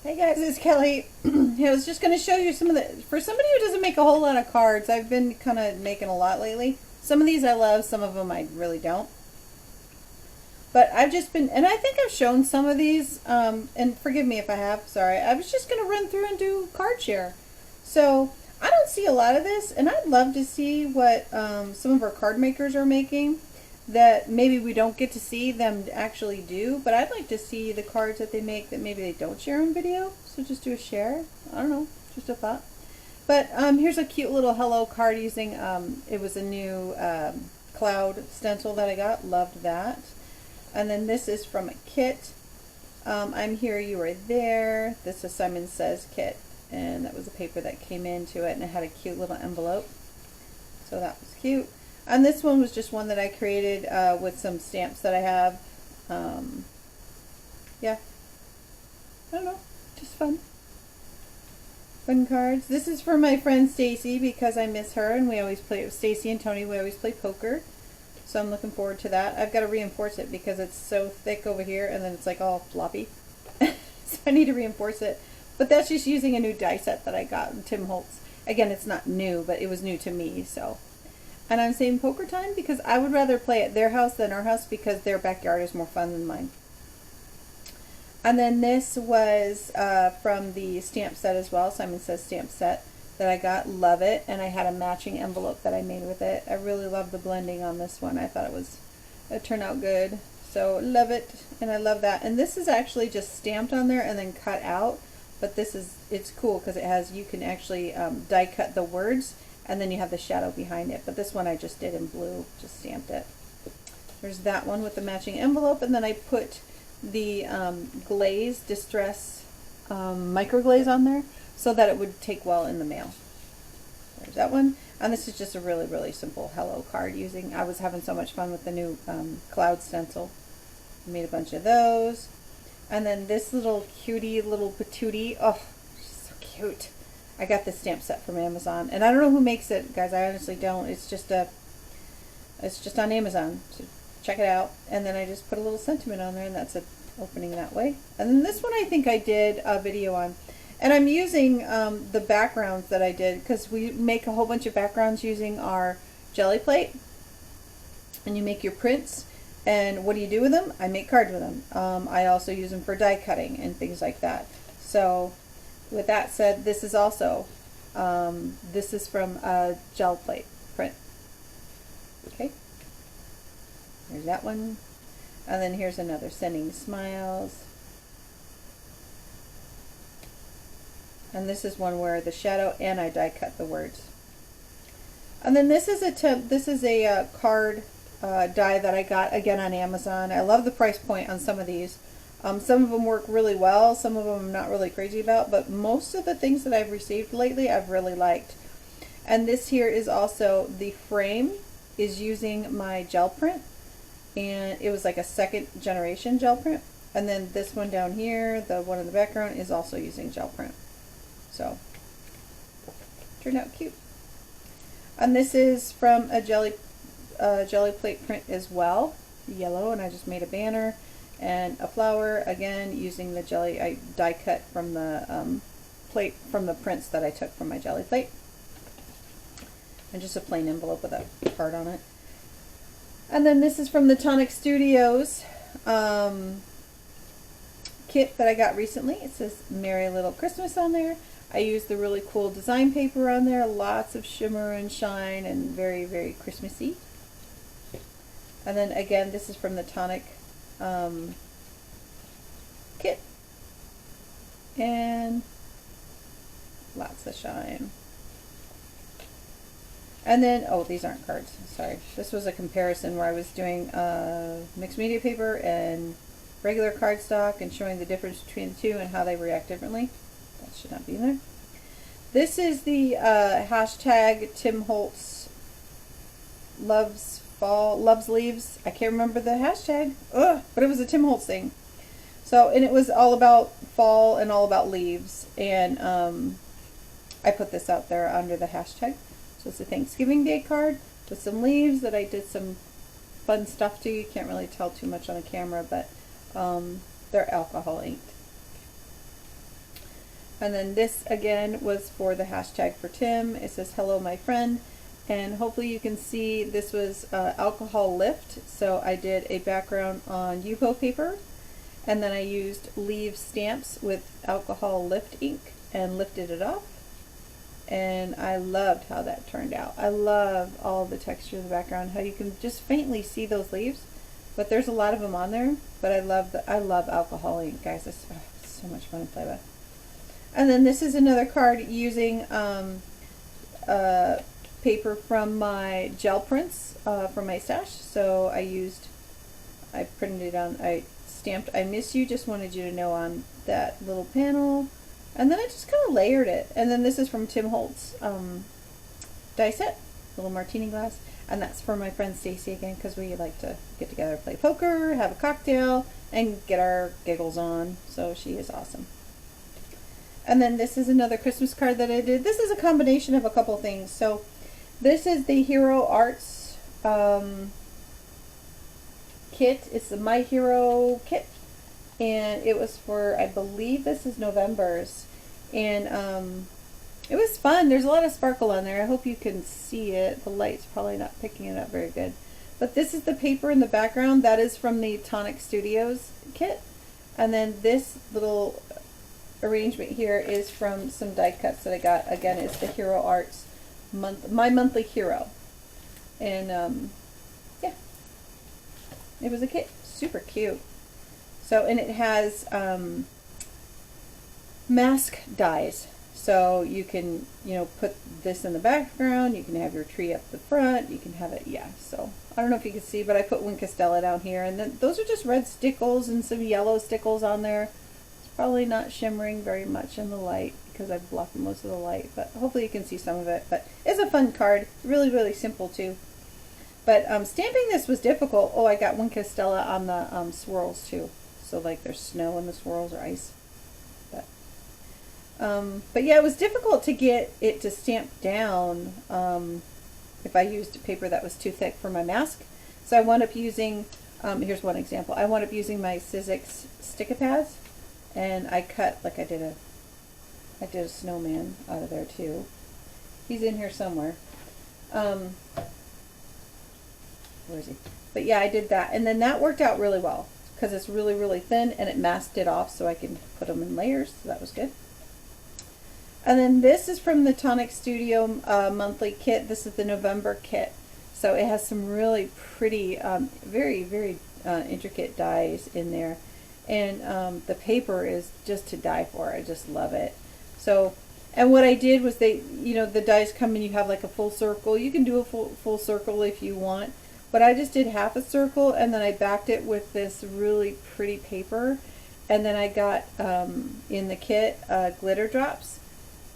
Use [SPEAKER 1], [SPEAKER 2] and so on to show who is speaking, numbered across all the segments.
[SPEAKER 1] Hey guys, it's Kelly. I was just going to show you some of the, for somebody who doesn't make a whole lot of cards, I've been kind of making a lot lately. Some of these I love, some of them I really don't. But I've just been, and I think I've shown some of these, and forgive me if I have, sorry. I was just going to run through and do card share. So I don't see a lot of this, and I'd love to see what some of our card makers are making that maybe we don't get to see them actually do, but I'd like to see the cards that they make that maybe they don't share on video. So just do a share. I don't know, just a thought. But here's a cute little hello card using, it was a new cloud stencil that I got. Loved that. And then this is from a kit. I'm here, you are there. This is Simon Says kit. And that was a paper that came into it, and it had a cute little envelope. So that was cute. And this one was just one that I created with some stamps that I have. Yeah. I don't know. Just fun. Fun cards. This is for my friend Stacy because I miss her, and we always play with Stacy and Tony. We always play poker. So I'm looking forward to that. I've got to reinforce it because it's so thick over here, and then it's like all floppy. So I need to reinforce it. But that's just using a new die set that I got in Tim Holtz. Again, it's not new, but it was new to me, so. And I'm saying poker time because I would rather play at their house than our house because their backyard is more fun than mine. And then this was from the stamp set as well. Simon Says stamp set that I got. Love it. And I had a matching envelope that I made with it. I really love the blending on this one. I thought it turned out good. So love it. And I love that. And this is actually just stamped on there and then cut out. But it's cool because it has, you can actually die cut the words and then you have the shadow behind it. But this one I just did in blue, just stamped it. There's that one with the matching envelope, and then I put the glaze, distress micro glaze on there so that it would take well in the mail. There's that one. And this is just a really, really simple hello card using, I was having so much fun with the new cloud stencil. I made a bunch of those. And then this little cutie, little patootie, oh, she's so cute. I got this stamp set from Amazon, and I don't know who makes it, guys. I honestly don't. It's just on Amazon. So check it out. And then I just put a little sentiment on there, and that's it, opening that way. And then this one I think I did a video on, and I'm using the backgrounds that I did because we make a whole bunch of backgrounds using our jelly plate, and you make your prints. And what do you do with them? I make cards with them. I also use them for die cutting and things like that. So with that said, this is also, this is from a gel plate print. Okay. There's that one. And then here's another, sending smiles. And this is one where the shadow and I die cut the words. And then this is a card die that I got again on Amazon. I love the price point on some of these. Some of them work really well, some of them I'm not really crazy about, but most of the things that I've received lately I've really liked. And this here is also, the frame is using my gel print, and it was like a second generation gel print. And then this one down here, the one in the background, is also using gel print. So, turned out cute. And this is from a jelly plate print as well, yellow, and I just made a banner and a flower, again using the jelly. I die cut from the plate, from the prints that I took from my jelly plate, and just a plain envelope with a heart on it. And then this is from the Tonic Studios kit that I got recently. It says Merry Little Christmas on there. I used the really cool design paper on there, lots of shimmer and shine, and very, very Christmassy. And then again, this is from the Tonic kit, and lots of shine. And then, oh, these aren't cards, sorry. This was a comparison where I was doing mixed media paper and regular cardstock and showing the difference between the two and how they react differently. That should not be in there. This is the hashtag Tim Holtz loves leaves. I can't remember the hashtag. Ugh, but it was a Tim Holtz thing. So, and it was all about fall and all about leaves. And I put this out there under the hashtag. So it's a Thanksgiving Day card with some leaves that I did some fun stuff to. You can't really tell too much on the camera, but they're alcohol inked. And then this again was for the hashtag for Tim. It says hello my friend, and hopefully you can see this was alcohol lift. So I did a background on UPO paper, and then I used leave stamps with alcohol lift ink and lifted it off. And I loved how that turned out. I love all the texture of the background, how you can just faintly see those leaves, but there's a lot of them on there. But I love alcohol ink, guys. It's so much fun to play with. And then this is another card using paper from my gel prints from my stash. So I printed it on, I stamped I miss you, just wanted you to know on that little panel. And then I just kind of layered it. And then this is from Tim Holtz die set, little martini glass. And that's for my friend Stacy again, because we like to get together, play poker, have a cocktail, and get our giggles on. So she is awesome. And then this is another Christmas card that I did. This is a combination of a couple things. So this is the Hero Arts kit. It's the My Hero kit. And it was for, I believe this is November's. And it was fun. There's a lot of sparkle on there. I hope you can see it. The light's probably not picking it up very good. But this is the paper in the background. That is from the Tonic Studios kit. And then this little arrangement here is from some die cuts that I got. Again, it's the Hero Arts My Monthly Hero. And yeah, it was a kit. Super cute. So, and it has mask dies. So you can, you know, put this in the background. You can have your tree up the front. You can have it, yeah. So I don't know if you can see, but I put Wink Castella down here. And then those are just red stickles and some yellow stickles on there. It's probably not shimmering very much in the light because I've blocked most of the light. But hopefully you can see some of it. But it's a fun card. Really, really simple too. But stamping this was difficult. Oh, I got Wink Castella on the swirls too. So like there's snow in the swirls or ice. But yeah, it was difficult to get it to stamp down if I used a paper that was too thick for my mask. So I wound up using, here's one example. I wound up using my Sizzix Stick-A-Pads, and I cut, like I did a snowman out of there too. He's in here somewhere. Where is he? But yeah, I did that, and then that worked out really well because it's really, really thin, and it masked it off so I can put them in layers, so that was good. And then this is from the Tonic Studio monthly kit. This is the November kit. So it has some really pretty, very, very intricate dies in there. And the paper is just to die for. I just love it. So, and what I did was you know, the dies come and you have like a full circle. You can do a full circle if you want. But I just did half a circle, and then I backed it with this really pretty paper. And then I got, in the kit, glitter drops.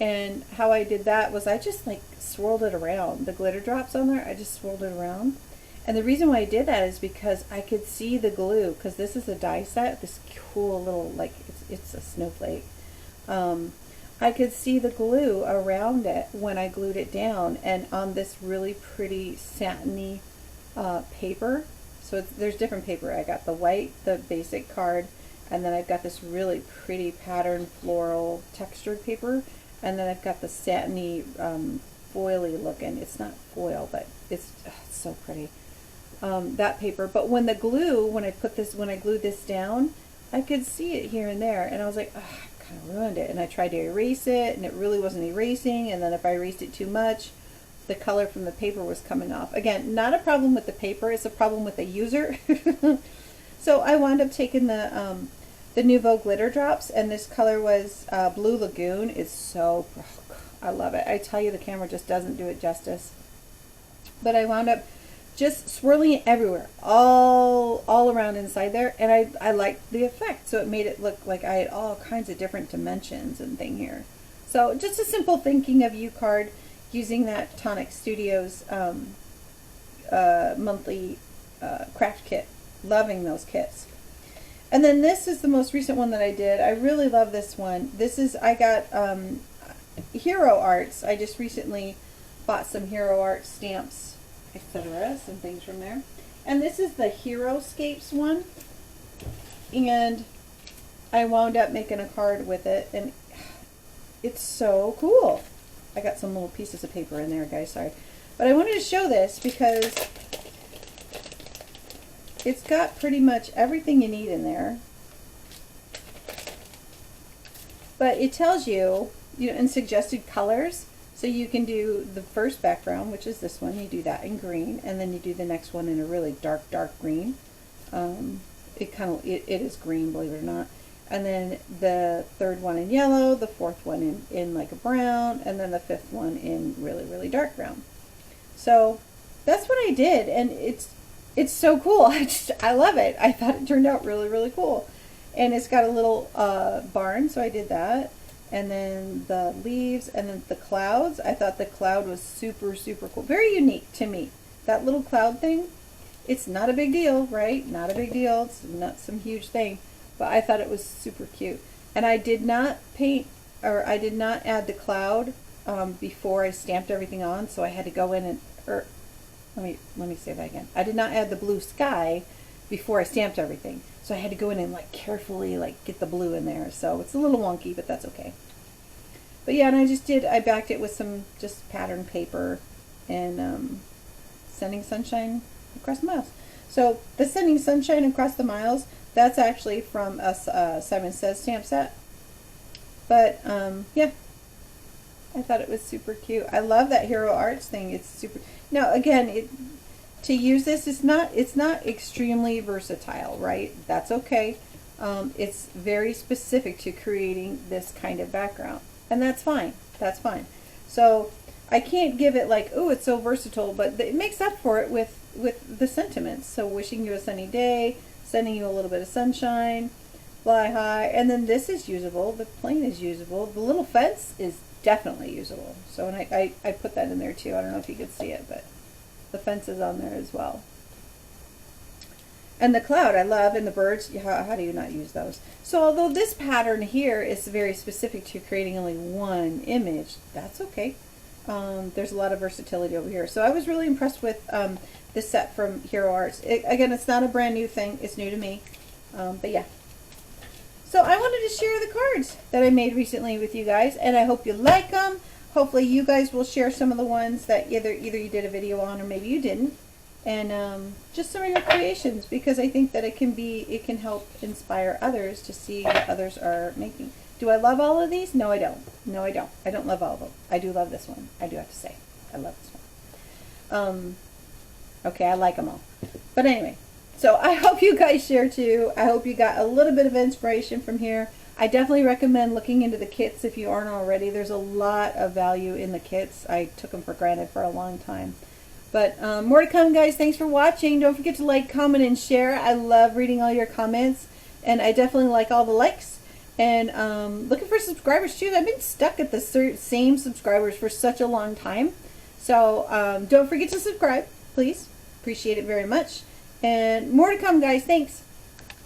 [SPEAKER 1] And how I did that was I just like swirled it around. The glitter drops on there, I just swirled it around. And the reason why I did that is because I could see the glue, because this is a die set, this cool little, like, it's a snowflake. I could see the glue around it when I glued it down, and on this really pretty satiny paper. So there's different paper. I got the white, the basic card, and then I've got this really pretty patterned floral textured paper. And then I've got the satiny, foily looking. It's not foil, but it's so pretty. That paper. But when the glue, when I glued this down, I could see it here and there. And I was like, oh, I kind of ruined it. And I tried to erase it, and it really wasn't erasing. And then if I erased it too much, the color from the paper was coming off. Again, not a problem with the paper. It's a problem with the user. So I wound up taking the Nouveau glitter drops, and this color was Blue Lagoon. It's so, I love it. I tell you, the camera just doesn't do it justice. But I wound up just swirling it everywhere, all around inside there, and I liked the effect. So it made it look like I had all kinds of different dimensions and thing here. So just a simple thinking of you card using that Tonic Studios monthly craft kit. Loving those kits. And then this is the most recent one that I did. I really love this one. This is, I got Hero Arts. I just recently bought some Hero Arts stamps, etc. Some things from there. And this is the Heroscapes one. And I wound up making a card with it. And it's so cool. I got some little pieces of paper in there, guys, sorry. But I wanted to show this because it's got pretty much everything you need in there. But it tells you, in suggested colors. So you can do the first background, which is this one. You do that in green, and then you do the next one in a really dark, dark green. It is green, believe it or not. And then the third one in yellow, the fourth one in like a brown, and then the fifth one in really, really dark brown. So that's what I did, and it's so cool. I love it. I thought it turned out really, really cool. And it's got a little barn, so I did that. And then the leaves, and then the clouds. I thought the cloud was super, super cool. Very unique to me. That little cloud thing, it's not a big deal, right? Not a big deal. It's not some huge thing. But I thought it was super cute. And I did not paint, or I did not add the cloud before I stamped everything on. So I had to go in and, let me say that again. I did not add the blue sky before I stamped everything. So I had to go in and like carefully like get the blue in there. So it's a little wonky, but that's okay. But yeah, and I backed it with some just pattern paper and Sending Sunshine Across the Miles. So the Sending Sunshine Across the Miles, that's actually from a Simon Says stamp set. But yeah, I thought it was super cute. I love that Hero Arts thing. It's super. Now again, to use this, it's not extremely versatile, right? That's okay. It's very specific to creating this kind of background, and that's fine. That's fine. So I can't give it like, oh, it's so versatile, but it makes up for it with the sentiments. So wishing you a sunny day, sending you a little bit of sunshine, fly high, and then this is usable. The plane is usable. The little fence is definitely usable. So and I put that in there too. I don't know if you could see it, but the fence is on there as well. And the cloud I love, and the birds, how do you not use those? So although this pattern here is very specific to creating only one image, that's okay. There's a lot of versatility over here. So I was really impressed with this set from Hero Arts. Again, it's not a brand new thing. It's new to me. But yeah. So I wanted to share the cards that I made recently with you guys, and I hope you like them. Hopefully you guys will share some of the ones that either you did a video on or maybe you didn't. And just some of your creations, because I think that it can help inspire others to see what others are making. Do I love all of these? No, I don't. No, I don't. I don't love all of them. I do love this one. I do have to say. I love this one. Okay, I like them all. But anyway, so I hope you guys share too. I hope you got a little bit of inspiration from here. I definitely recommend looking into the kits if you aren't already. There's a lot of value in the kits. I took them for granted for a long time. But more to come, guys. Thanks for watching. Don't forget to like, comment, and share. I love reading all your comments, and I definitely like all the likes. And looking for subscribers too. I've been stuck at the same subscribers for such a long time. So don't forget to subscribe, please. Appreciate it very much. And more to come, guys. Thanks.